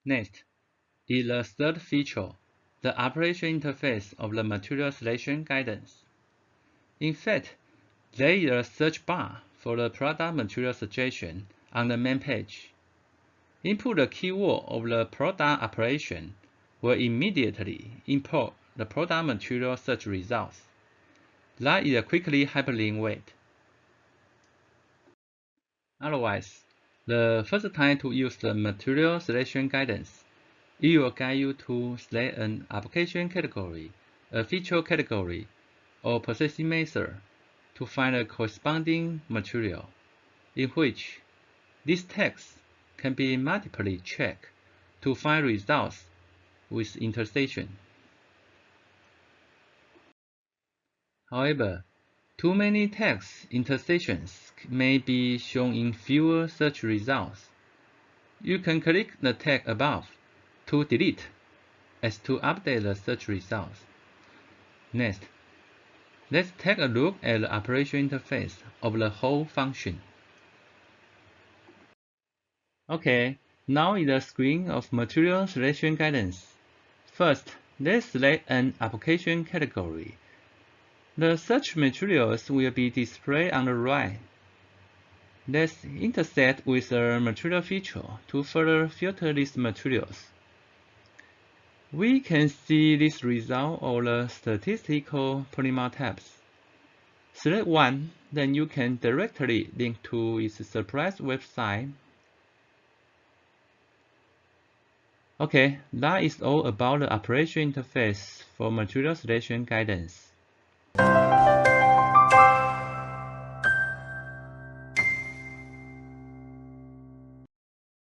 Next is the third feature, the operation interface of the material selection guidance. In fact, there is a search bar for the product material suggestion on the main page. Input the keyword of the product operation will immediately import the product material search results. That is a quickly hyperlink wait. Otherwise, the first time to use the material selection guidance, it will guide you to select an application category, a feature category, or processing method to find a corresponding material, in which this text can be multiply checked to find results with intersection. However, too many text intersections may be shown in fewer search results. You can click the tag above to delete as to update the search results. Next, let's take a look at the operation interface of the whole function. Okay, now is the screen of material selection guidance. First, let's select an application category. The search materials will be displayed on the right. Let's intersect with a material feature to further filter these materials. We can see this result of the statistical polymer tabs. Select one, then you can directly link to its surprise website. Okay, that is all about the operation interface for material selection guidance.